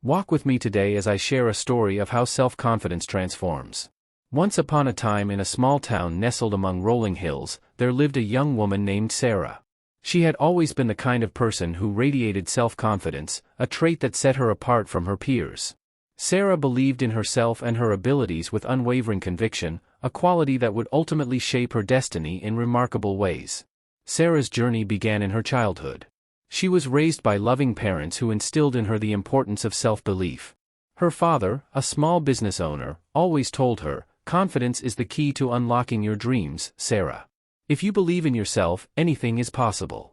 Walk with me today as I share a story of how self-confidence transforms. Once upon a time in a small town nestled among rolling hills, there lived a young woman named Sarah. She had always been the kind of person who radiated self-confidence, a trait that set her apart from her peers. Sarah believed in herself and her abilities with unwavering conviction, a quality that would ultimately shape her destiny in remarkable ways. Sarah's journey began in her childhood. She was raised by loving parents who instilled in her the importance of self-belief. Her father, a small business owner, always told her, "Confidence is the key to unlocking your dreams, Sarah. If you believe in yourself, anything is possible."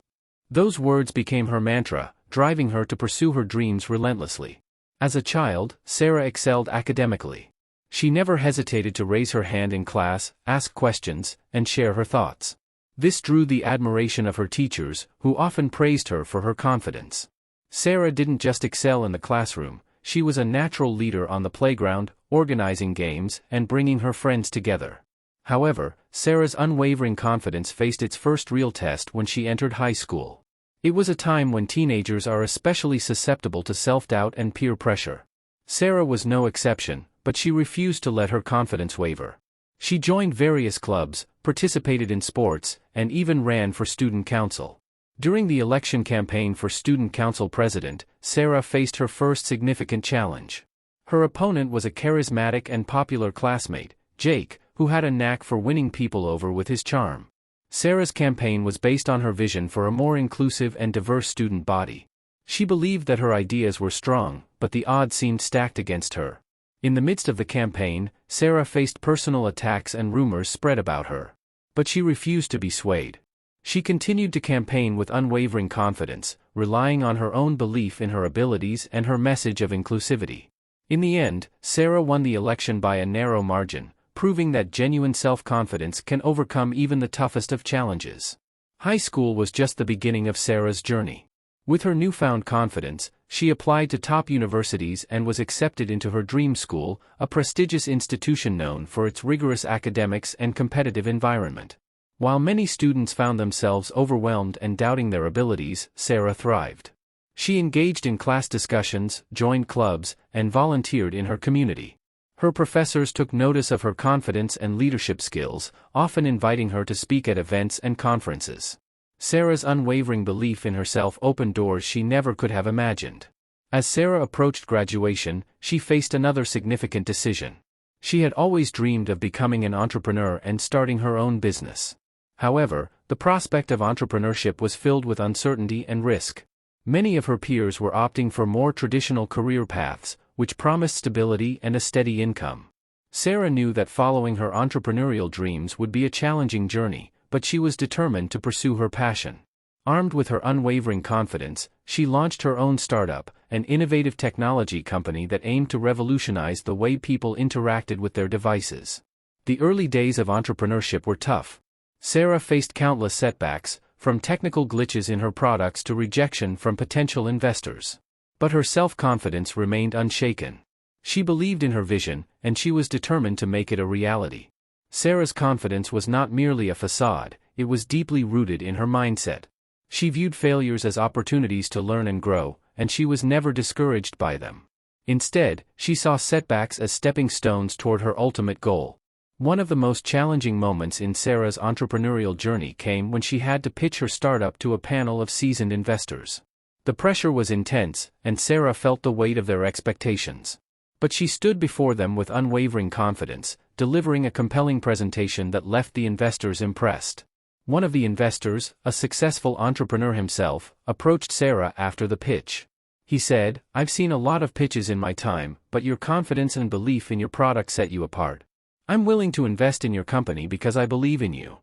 Those words became her mantra, driving her to pursue her dreams relentlessly. As a child, Sarah excelled academically. She never hesitated to raise her hand in class, ask questions, and share her thoughts. This drew the admiration of her teachers, who often praised her for her confidence. Sarah didn't just excel in the classroom, she was a natural leader on the playground, organizing games, and bringing her friends together. However, Sarah's unwavering confidence faced its first real test when she entered high school. It was a time when teenagers are especially susceptible to self-doubt and peer pressure. Sarah was no exception, but she refused to let her confidence waver. She joined various clubs, participated in sports, and even ran for student council. During the election campaign for student council president, Sarah faced her first significant challenge. Her opponent was a charismatic and popular classmate, Jake, who had a knack for winning people over with his charm. Sarah's campaign was based on her vision for a more inclusive and diverse student body. She believed that her ideas were strong, but the odds seemed stacked against her. In the midst of the campaign, Sarah faced personal attacks and rumors spread about her. But she refused to be swayed. She continued to campaign with unwavering confidence, relying on her own belief in her abilities and her message of inclusivity. In the end, Sarah won the election by a narrow margin, proving that genuine self-confidence can overcome even the toughest of challenges. High school was just the beginning of Sarah's journey. With her newfound confidence, she applied to top universities and was accepted into her dream school, a prestigious institution known for its rigorous academics and competitive environment. While many students found themselves overwhelmed and doubting their abilities, Sarah thrived. She engaged in class discussions, joined clubs, and volunteered in her community. Her professors took notice of her confidence and leadership skills, often inviting her to speak at events and conferences. Sarah's unwavering belief in herself opened doors she never could have imagined. As Sarah approached graduation, she faced another significant decision. She had always dreamed of becoming an entrepreneur and starting her own business. However, the prospect of entrepreneurship was filled with uncertainty and risk. Many of her peers were opting for more traditional career paths, which promised stability and a steady income. Sarah knew that following her entrepreneurial dreams would be a challenging journey, but she was determined to pursue her passion. Armed with her unwavering confidence, she launched her own startup, an innovative technology company that aimed to revolutionize the way people interacted with their devices. The early days of entrepreneurship were tough. Sarah faced countless setbacks, from technical glitches in her products to rejection from potential investors. But her self-confidence remained unshaken. She believed in her vision, and she was determined to make it a reality. Sarah's confidence was not merely a facade, it was deeply rooted in her mindset. She viewed failures as opportunities to learn and grow, and she was never discouraged by them. Instead, she saw setbacks as stepping stones toward her ultimate goal. One of the most challenging moments in Sarah's entrepreneurial journey came when she had to pitch her startup to a panel of seasoned investors. The pressure was intense, and Sarah felt the weight of their expectations. But she stood before them with unwavering confidence, delivering a compelling presentation that left the investors impressed. One of the investors, a successful entrepreneur himself, approached Sarah after the pitch. He said, "I've seen a lot of pitches in my time, but your confidence and belief in your product set you apart. I'm willing to invest in your company because I believe in you."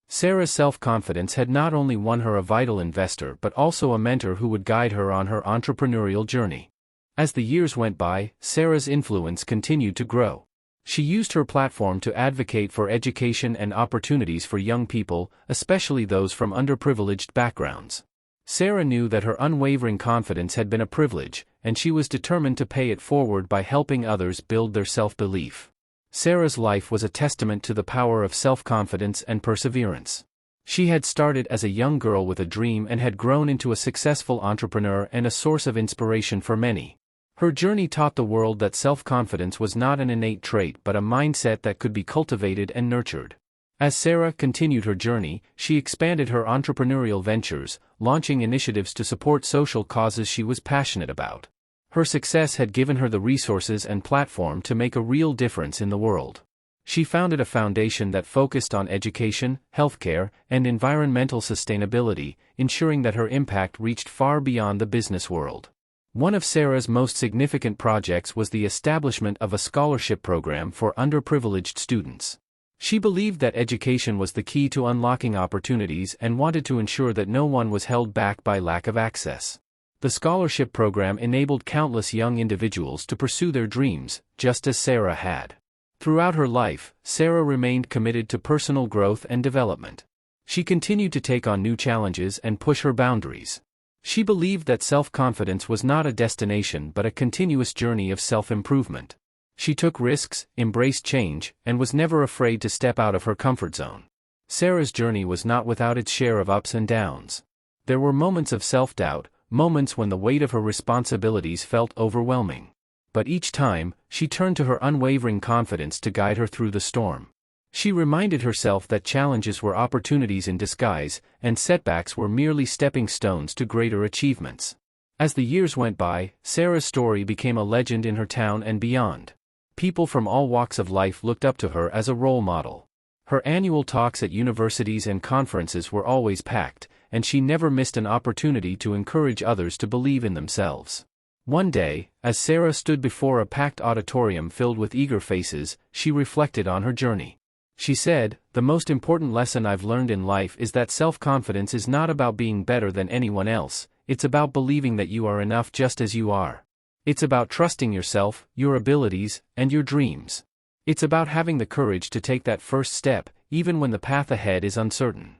Sarah's self-confidence had not only won her a vital investor but also a mentor who would guide her on her entrepreneurial journey. As the years went by, Sarah's influence continued to grow. She used her platform to advocate for education and opportunities for young people, especially those from underprivileged backgrounds. Sarah knew that her unwavering confidence had been a privilege, and she was determined to pay it forward by helping others build their self-belief. Sarah's life was a testament to the power of self-confidence and perseverance. She had started as a young girl with a dream and had grown into a successful entrepreneur and a source of inspiration for many. Her journey taught the world that self-confidence was not an innate trait but a mindset that could be cultivated and nurtured. As Sarah continued her journey, she expanded her entrepreneurial ventures, launching initiatives to support social causes she was passionate about. Her success had given her the resources and platform to make a real difference in the world. She founded a foundation that focused on education, healthcare, and environmental sustainability, ensuring that her impact reached far beyond the business world. One of Sarah's most significant projects was the establishment of a scholarship program for underprivileged students. She believed that education was the key to unlocking opportunities and wanted to ensure that no one was held back by lack of access. The scholarship program enabled countless young individuals to pursue their dreams, just as Sarah had. Throughout her life, Sarah remained committed to personal growth and development. She continued to take on new challenges and push her boundaries. She believed that self-confidence was not a destination but a continuous journey of self-improvement. She took risks, embraced change, and was never afraid to step out of her comfort zone. Sarah's journey was not without its share of ups and downs. There were moments of self-doubt, moments when the weight of her responsibilities felt overwhelming. But each time, she turned to her unwavering confidence to guide her through the storm. She reminded herself that challenges were opportunities in disguise, and setbacks were merely stepping stones to greater achievements. As the years went by, Sarah's story became a legend in her town and beyond. People from all walks of life looked up to her as a role model. Her annual talks at universities and conferences were always packed, and she never missed an opportunity to encourage others to believe in themselves. One day, as Sarah stood before a packed auditorium filled with eager faces, she reflected on her journey. She said, "The most important lesson I've learned in life is that self-confidence is not about being better than anyone else, it's about believing that you are enough just as you are. It's about trusting yourself, your abilities, and your dreams. It's about having the courage to take that first step, even when the path ahead is uncertain."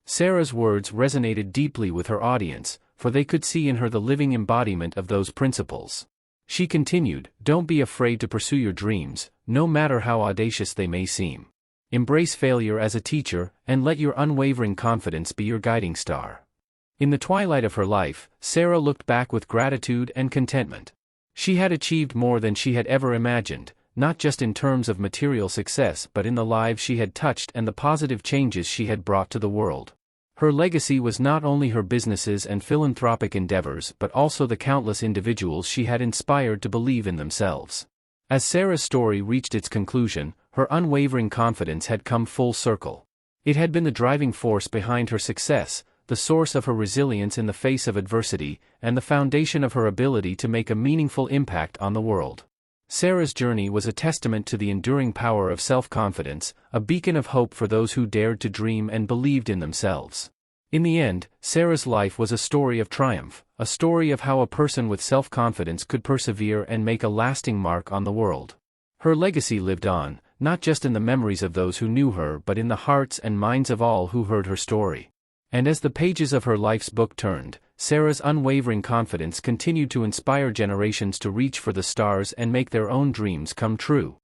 Sarah's words resonated deeply with her audience, for they could see in her the living embodiment of those principles. She continued, "Don't be afraid to pursue your dreams, no matter how audacious they may seem. Embrace failure as a teacher, and let your unwavering confidence be your guiding star." In the twilight of her life, Sarah looked back with gratitude and contentment. She had achieved more than she had ever imagined, not just in terms of material success but in the lives she had touched and the positive changes she had brought to the world. Her legacy was not only her businesses and philanthropic endeavors but also the countless individuals she had inspired to believe in themselves. As Sarah's story reached its conclusion, her unwavering confidence had come full circle. It had been the driving force behind her success, the source of her resilience in the face of adversity, and the foundation of her ability to make a meaningful impact on the world. Sarah's journey was a testament to the enduring power of self-confidence, a beacon of hope for those who dared to dream and believed in themselves. In the end, Sarah's life was a story of triumph, a story of how a person with self-confidence could persevere and make a lasting mark on the world. Her legacy lived on, not just in the memories of those who knew her but in the hearts and minds of all who heard her story. And as the pages of her life's book turned, Sarah's unwavering confidence continued to inspire generations to reach for the stars and make their own dreams come true.